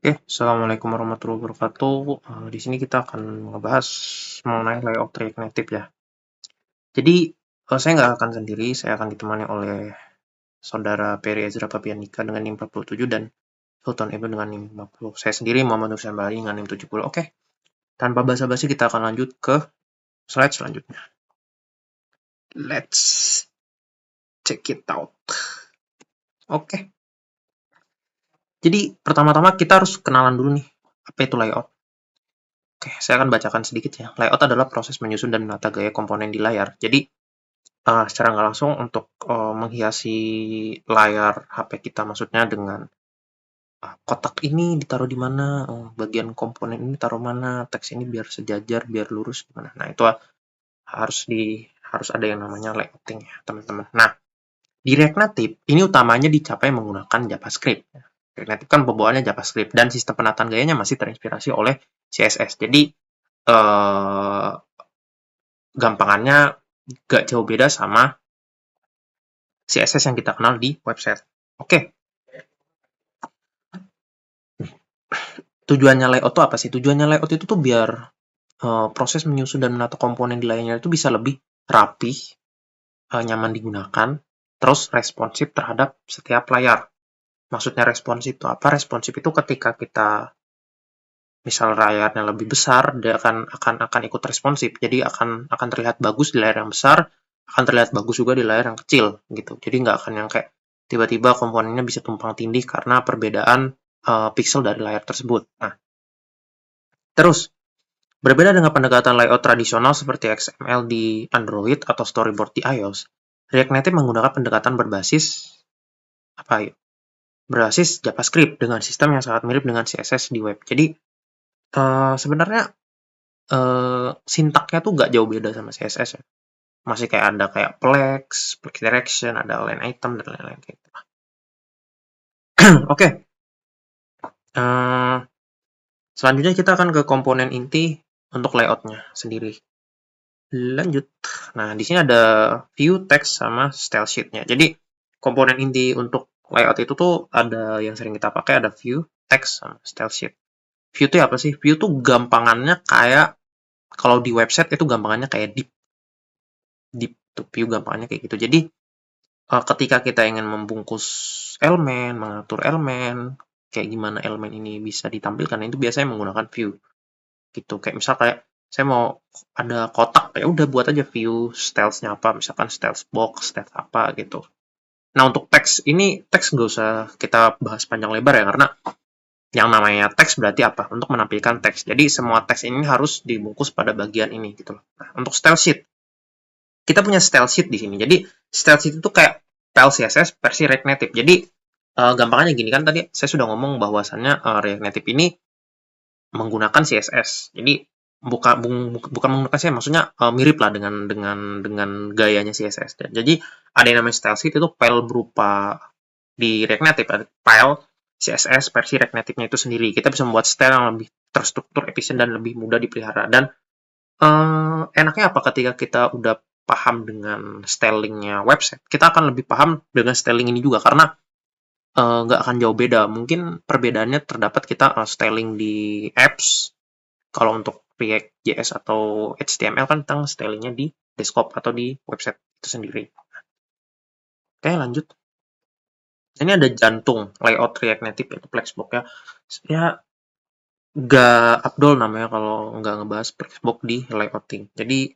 Oke, assalamualaikum warahmatullahi wabarakatuh. Di sini kita akan ngebahas mengenai layout React Native ya. Jadi, saya nggak akan sendiri, saya akan ditemani oleh saudara Peri Ezra Papianika dengan NIM 47 dan Sultan Ibnu dengan NIM 50. Saya sendiri Muhammad Nur Syambari dengan NIM 70. Oke, tanpa basa-basi kita akan lanjut ke slide selanjutnya. Let's check it out. Oke, jadi pertama-tama kita harus kenalan dulu nih, apa itu layout. Oke, saya akan bacakan sedikit ya. Layout adalah proses menyusun dan menata gaya komponen di layar. Jadi, secara nggak langsung untuk menghiasi layar HP kita, maksudnya dengan kotak ini ditaruh di mana, bagian komponen ini taruh mana, teks ini biar sejajar, biar lurus gimana. Nah, itu harus ada yang namanya layouting ya, teman-teman. Nah, di React Native ini utamanya dicapai menggunakan JavaScript. React Native kan pembawaannya JavaScript dan sistem penataan gayanya masih terinspirasi oleh CSS. Jadi gampangannya gak jauh beda sama CSS yang kita kenal di website. Oke, tujuannya layout itu apa sih? Tujuannya layout itu tuh biar proses menyusun dan menata komponen di layarnya itu bisa lebih rapi, nyaman digunakan, terus responsif terhadap setiap layar. Maksudnya responsif itu apa? Responsif itu ketika kita misal layarnya lebih besar, dia akan ikut responsif. Jadi akan terlihat bagus di layar yang besar, akan terlihat bagus juga di layar yang kecil gitu. Jadi nggak akan yang kayak tiba-tiba komponennya bisa tumpang tindih karena perbedaan pixel dari layar tersebut. Nah, terus berbeda dengan pendekatan layout tradisional seperti XML di Android atau storyboard di iOS, React Native menggunakan pendekatan berbasis apa ya? Berbasis JavaScript dengan sistem yang sangat mirip dengan CSS di web. Jadi sebenarnya sintaknya tuh nggak jauh beda sama CSS ya. Masih kayak ada kayak flex direction, ada line item, dan lain-lain kayak gitu. Oke, selanjutnya kita akan ke komponen inti untuk layoutnya sendiri. Lanjut. Nah, di sini ada view, text, sama style sheet-nya. Jadi, komponen inti untuk layout itu tuh ada yang sering kita pakai, ada view, text, sama style sheet. View itu apa sih? View tuh gampangannya kayak, kalau di website itu gampangannya kayak div. Div tuh view gampangannya kayak gitu. Jadi, ketika kita ingin membungkus elemen, mengatur elemen, kayak gimana elemen ini bisa ditampilkan, itu biasanya menggunakan view. Gitu, kayak misal kayak saya mau ada kotak, ya udah buat aja view styles-nya apa, misalkan styles box, styles apa gitu. Nah, untuk teks ini, teks nggak usah kita bahas panjang lebar ya, karena yang namanya teks berarti apa? Untuk menampilkan teks. Jadi semua teks ini harus dibungkus pada bagian ini gitu loh. Nah, untuk style sheet, kita punya style sheet di sini. Jadi style sheet itu kayak file CSS versi React Native. Jadi gampangnya gini kan, tadi saya sudah ngomong bahwasannya React Native ini menggunakan CSS. Jadi bukan menggunakan CSS, maksudnya mirip lah dengan gayanya CSS. Jadi ada yang namanya style sheet, itu file berupa di React Native, file CSS versi React Native-nya itu sendiri. Kita bisa membuat style yang lebih terstruktur, efisien, dan lebih mudah dipelihara. Dan enaknya apa ketika kita udah paham dengan stylingnya website, kita akan lebih paham dengan styling ini juga, karena nggak akan jauh beda. Mungkin perbedaannya terdapat kita styling di apps. Kalau untuk React.js atau HTML kan tentang stylingnya di desktop atau di website itu sendiri. Oke, lanjut. Ini ada jantung layout React Native, yaitu Flexbox ya. Ya, nggak abdol namanya kalau nggak ngebahas Flexbox di layouting. Jadi,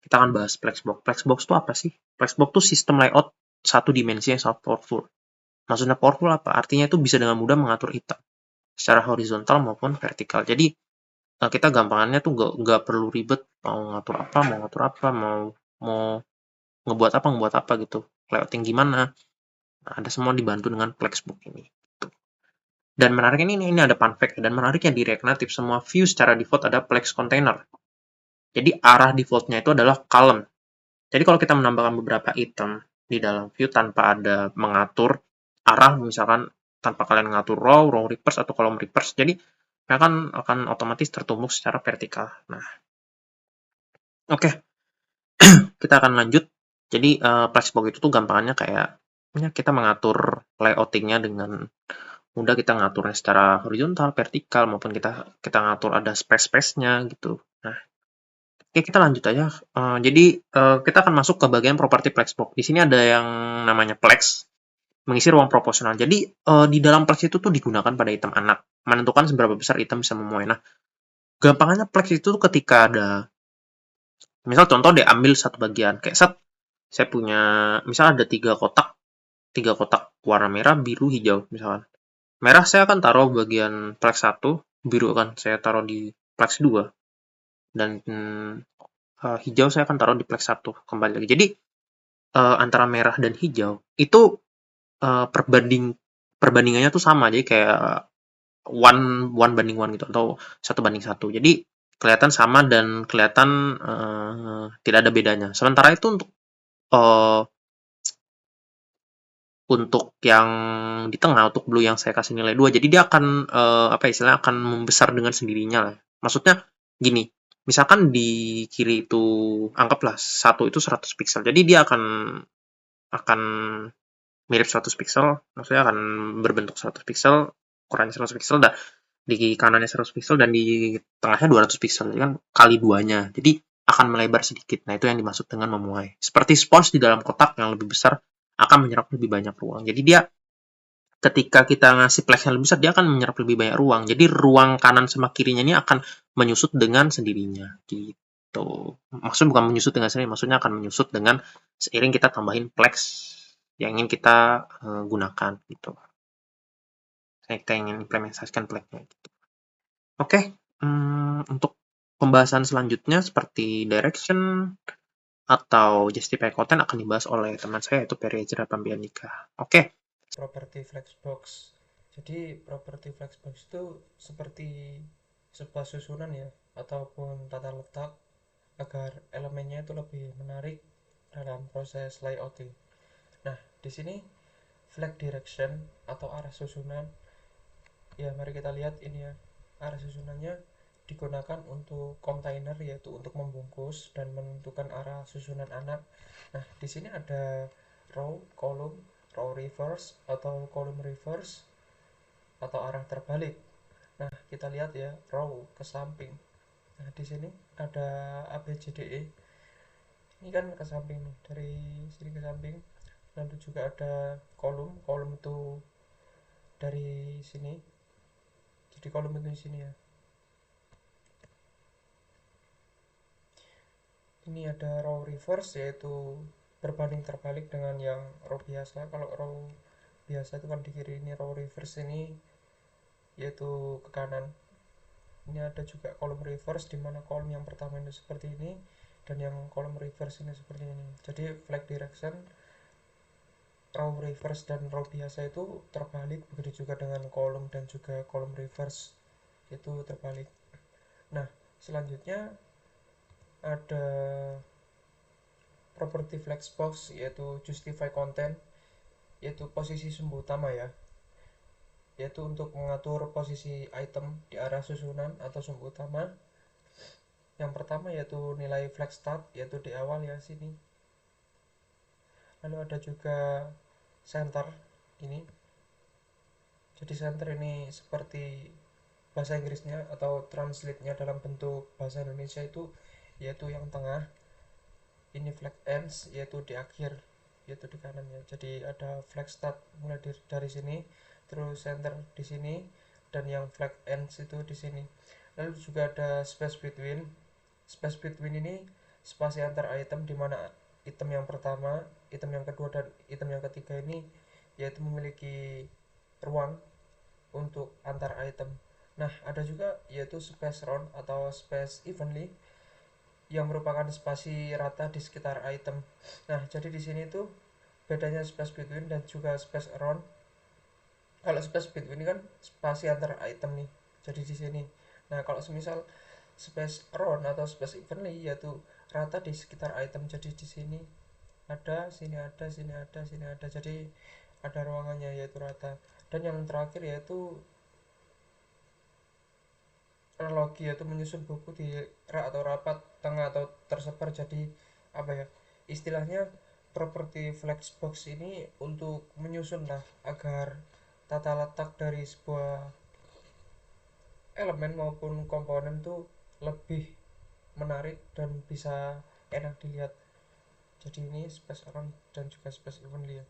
kita akan bahas Flexbox. Flexbox itu apa sih? Flexbox itu sistem layout satu dimensi yang sangat powerful. Maksudnya powerful apa? Artinya itu bisa dengan mudah mengatur item secara horizontal maupun vertikal. Jadi kita gampangannya tuh nggak perlu ribet, mau ngatur apa, mau ngebuat apa gitu. Layouting gimana? Nah, ada semua dibantu dengan Flexbox ini. Gitu. Dan menariknya ini ada fun fact, dan menariknya di React Native semua view secara default ada Flex container. Jadi arah defaultnya itu adalah column. Jadi kalau kita menambahkan beberapa item di dalam view tanpa ada mengatur arah, misalkan tanpa kalian mengatur row reverse, atau column reverse, jadi akan otomatis tertumbuk secara vertikal. Nah, oke, kita akan lanjut. Jadi Flexbox itu tuh gampangannya kayak kita mengatur layoutingnya dengan mudah kita ngaturnya secara horizontal, vertikal, maupun kita ngatur ada space-space-nya gitu. Nah, oke, kita lanjut aja. Jadi kita akan masuk ke bagian properti Flexbox. Di sini ada yang namanya Flex, mengisi ruang proporsional. Jadi di dalam Flex itu tuh digunakan pada item anak, menentukan seberapa besar item bisa memuai. Nah, gampangannya Flex itu ketika ada, misal contoh dia ambil satu bagian, kayak saya punya, misal ada tiga kotak warna merah, biru, hijau, misalkan. Merah saya akan taruh bagian Flex 1, biru akan saya taruh di Flex 2, dan hijau saya akan taruh di Flex 1, kembali lagi. Jadi, antara merah dan hijau, itu perbandingannya tuh sama, jadi kayak one banding one gitu, atau 1:1. Jadi, kelihatan sama dan kelihatan tidak ada bedanya. Sementara itu untuk yang di tengah, untuk blue yang saya kasih nilai 2, jadi dia akan apa istilahnya, akan membesar dengan sendirinya lah. Maksudnya gini, misalkan di kiri itu anggaplah 1 itu 100 piksel. Jadi dia akan mirip 100 piksel, maksudnya akan berbentuk 100 piksel, ukurannya 100 piksel, dan di kanannya 100 piksel, dan di tengahnya 200 piksel. Jadi kan kali duanya. Jadi akan melebar sedikit. Nah, itu yang dimaksud dengan memuai. Seperti spons di dalam kotak yang lebih besar akan menyerap lebih banyak ruang. Jadi dia ketika kita ngasih flex yang lebih besar, dia akan menyerap lebih banyak ruang. Jadi ruang kanan sama kirinya ini akan menyusut dengan sendirinya. Gitu. Maksudnya bukan menyusut dengan sendirinya, maksudnya akan menyusut dengan seiring kita tambahin flex yang ingin kita gunakan. Gitu. Kita ingin implementasikan flexnya. Gitu. Oke, untuk pembahasan selanjutnya seperti direction atau justify content akan dibahas oleh teman saya, yaitu Peri Ejra Pambianika. Oke. Properti Flexbox. Jadi properti Flexbox itu seperti sebuah susunan ya, ataupun tata letak agar elemennya itu lebih menarik dalam proses layouting. Nah, di sini flag direction atau arah susunan, ya mari kita lihat ini ya. Arah susunannya digunakan untuk kontainer, yaitu untuk membungkus dan menentukan arah susunan anak. Nah, di sini ada row, column, row reverse atau column reverse atau arah terbalik. Nah, kita lihat ya, row ke samping. Nah, di sini ada ABCDE. Ini kan ke samping nih, dari sini ke samping. Lalu juga ada kolom, kolom itu dari sini. Jadi kolom itu di sini ya. Ini ada row reverse, yaitu berbanding terbalik dengan yang row biasa. Kalau row biasa itu kan di kiri, ini row reverse ini yaitu ke kanan. Ini ada juga kolom reverse, di mana kolom yang pertama ini seperti ini dan yang kolom reverse ini seperti ini. Jadi flag direction, row reverse dan row biasa itu terbalik, begitu juga dengan kolom dan juga kolom reverse itu terbalik. Nah, selanjutnya ada property flexbox, yaitu justify content, yaitu posisi sumbu utama ya, yaitu untuk mengatur posisi item di arah susunan atau sumbu utama. Yang pertama yaitu nilai flex start, yaitu di awal ya sini. Lalu ada juga center ini. Jadi center ini seperti bahasa Inggrisnya atau translate-nya dalam bentuk bahasa Indonesia itu yaitu yang tengah. Ini flag ends, yaitu di akhir, yaitu di kanan ya. Jadi ada flag start mulai dari sini, terus center di sini, dan yang flag ends itu di sini. Lalu juga ada space between. Space between ini spasi antar item, di mana item yang pertama, item yang kedua, dan item yang ketiga ini yaitu memiliki ruang untuk antar item. Nah, ada juga yaitu space round atau space evenly, yang merupakan spasi rata di sekitar item. Nah, jadi di sini tuh bedanya space between dan juga space around. Kalau space between ini kan spasi antar item nih. Jadi di sini. Nah, kalau semisal space around atau space evenly yaitu rata di sekitar item. Jadi di sini ada, sini ada, sini ada, sini ada. Jadi ada ruangannya yaitu rata. Dan yang terakhir yaitu analogi, yaitu menyusun buku di rak atau rapat, tengah atau tersebar. Jadi apa ya, istilahnya properti flexbox ini untuk menyusun lah agar tata letak dari sebuah elemen maupun komponen tuh lebih menarik dan bisa enak dilihat. Jadi ini space around dan juga space evenly ya.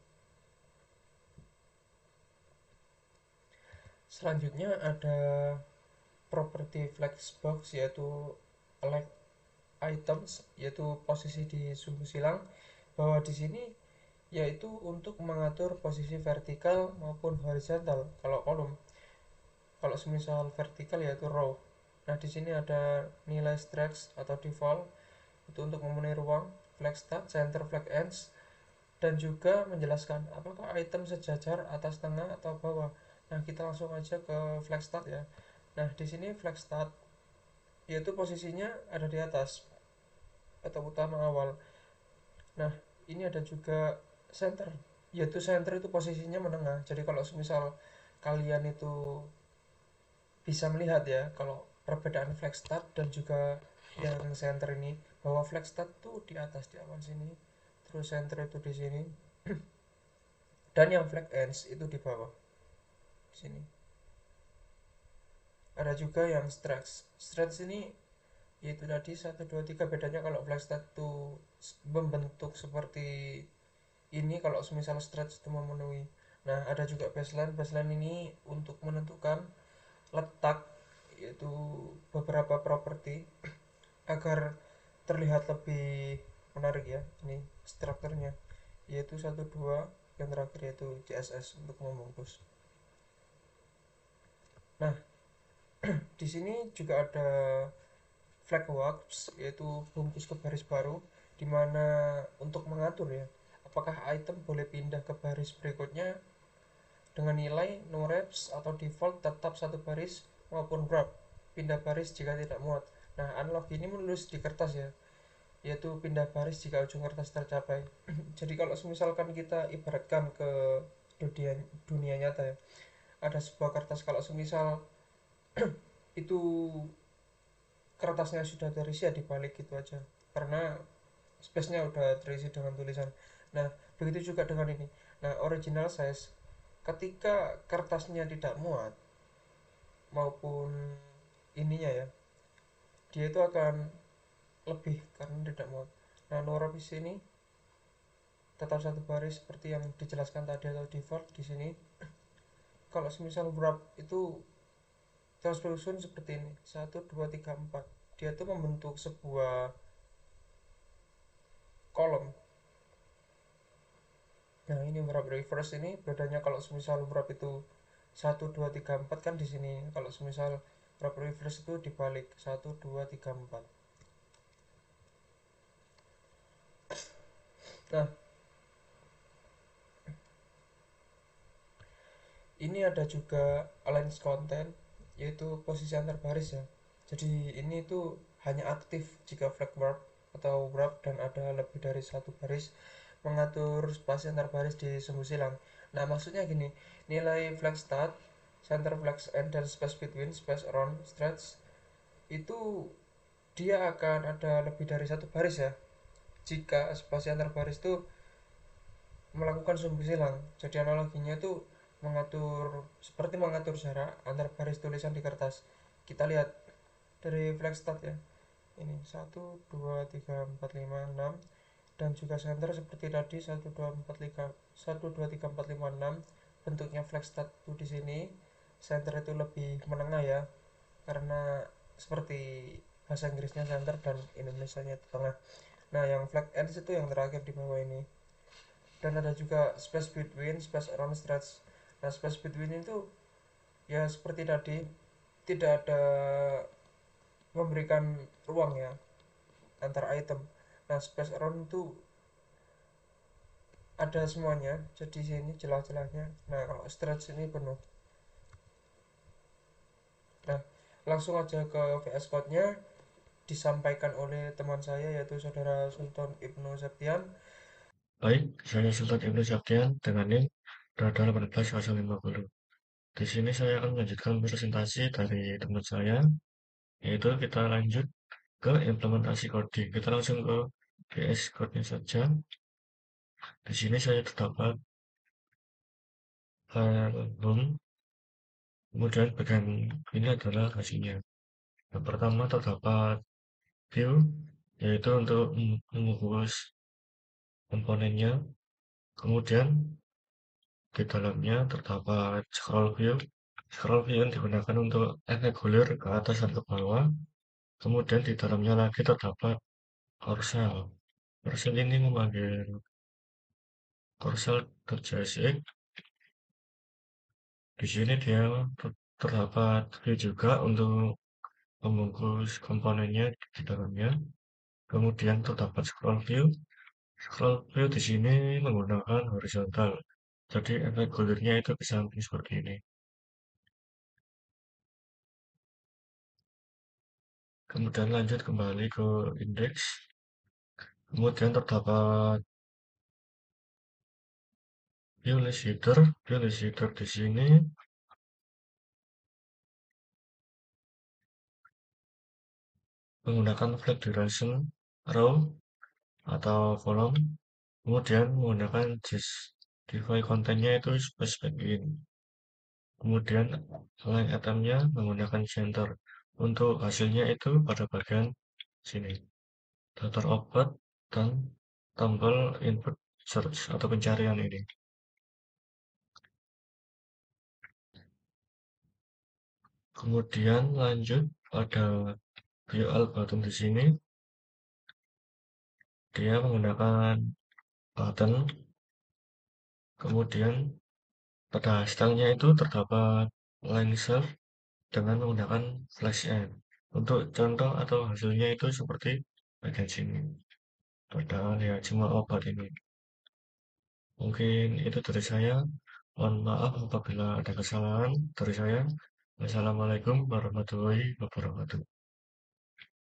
Selanjutnya ada property flexbox, yaitu elect items, yaitu posisi di sumbu silang, bahwa di sini yaitu untuk mengatur posisi vertikal maupun horizontal kalau kolom. Kalau semisal vertikal yaitu row. Nah, di sini ada nilai stretch atau default itu untuk memenuhi ruang, flag start, center, flag ends, dan juga menjelaskan apakah item sejajar atas, tengah, atau bawah. Nah, kita langsung aja ke flag start ya. Nah, di sini flag start yaitu posisinya ada di atas atau utama awal. Nah, ini ada juga center, yaitu center itu posisinya menengah. Jadi kalau misal kalian itu bisa melihat ya, kalau perbedaan flag start dan juga yang center ini, bahwa flag start tuh di atas di awal sini, terus center itu di sini, dan yang flag ends itu di bawah sini. Ada juga yang stretch. Stretch ini yaitu tadi satu 2 3, bedanya kalau flag start itu membentuk seperti ini, kalau semisal stretch itu memenuhi. Nah, ada juga baseline. Baseline ini untuk menentukan letak, yaitu beberapa properti agar terlihat lebih menarik ya. Ini strukturnya yaitu satu 2, yang terakhir yaitu CSS untuk membungkus. Nah, di sini juga ada flag works, yaitu bungkus ke baris baru, di mana untuk mengatur ya apakah item boleh pindah ke baris berikutnya dengan nilai no reps atau default tetap satu baris, maupun wrap pindah baris jika tidak muat. Nah, analog ini menulis di kertas ya, yaitu pindah baris jika ujung kertas tercapai. Jadi kalau misalkan kita ibaratkan ke dunia nyata ya, ada sebuah kertas, kalau semisal itu kertasnya sudah terisi ya dibalik gitu aja, karena space-nya udah terisi dengan tulisan. Nah, begitu juga dengan ini. Nah, original size, ketika kertasnya tidak muat maupun ininya ya, dia itu akan lebih karena tidak muat. Nah, no di sini tetap satu baris seperti yang dijelaskan tadi atau default di sini. Kalau semisal wrap itu terus berusun seperti ini, satu 2 3 4, dia tuh membentuk sebuah kolom. Nah, ini wrap reverse ini bedanya, kalau semisal wrap itu satu 2 3 4 kan di sini. Kalau semisal wrap reverse itu dibalik, satu 2 3 4. Nah, ini ada juga align content, yaitu posisi antar baris ya. Jadi ini tuh hanya aktif jika flag wrap atau wrap dan ada lebih dari satu baris, mengatur spasi antar baris di sumbu silang. Nah, maksudnya gini, nilai flag start, center flag end, dan space between, space around, stretch itu dia akan ada lebih dari satu baris ya, jika spasi antar baris itu melakukan sumbu silang. Jadi analoginya itu mengatur, seperti mengatur jarak antar baris tulisan di kertas. Kita lihat dari flag start ya, ini satu 2 3 4 5 6, dan juga center seperti tadi satu 2 4 3, 1 2 3 4 5 6. Bentuknya flag start itu di sini, center itu lebih menengah ya, karena seperti bahasa Inggrisnya center dan Indonesianya itu tengah. Nah, yang flag ends itu yang terakhir di bawah ini. Dan ada juga space between, space around, stretch. Nah, space between itu ya seperti tadi, tidak ada memberikan ruang ya antar item. Nah, space around itu ada semuanya, jadi sini celah-celahnya. Nah, kalau stretch ini penuh. Nah, langsung aja ke VS Code-nya, disampaikan oleh teman saya yaitu saudara Sultan Ibnu Septian. Baik, saya Sultan Ibnu Septian dengan NIM 18050. Di sini saya akan melanjutkan presentasi dari teman saya, yaitu kita lanjut ke implementasi coding. Kita langsung ke VS Code-nya saja. Di sini saya terdapat file home, kemudian bagian ini adalah hasilnya. Yang pertama terdapat view, yaitu untuk membungkus komponennya. Kemudian di dalamnya terdapat scroll view. Scroll view digunakan untuk efek gulir ke atas dan ke bawah. Kemudian di dalamnya lagi terdapat Korsel. Korsel ini memanggil Korsel.jsx. Di sini dia terdapat view juga untuk membungkus komponennya di dalamnya. Kemudian terdapat scroll view. Scroll view di sini menggunakan horizontal. Jadi efek gulirnya itu ke samping seperti ini. Kemudian lanjut kembali ke indeks. Kemudian terdapat view list header. View list header di sini menggunakan flag duration row atau kolom. Kemudian menggunakan justify kontennya itu specific in. Kemudian line itemnya menggunakan center. Untuk hasilnya itu pada bagian sini. Daftar obat dan tombol input search atau pencarian ini. Kemudian lanjut pada view all button di sini. Dia menggunakan button. Kemudian pada stylenya itu terdapat line serve dengan menggunakan flash n. Untuk contoh atau hasilnya itu seperti bagian sini. Padahal ya cuma obat ini. Mungkin itu dari saya. Mohon maaf apabila ada kesalahan dari saya. Wassalamualaikum warahmatullahi wabarakatuh.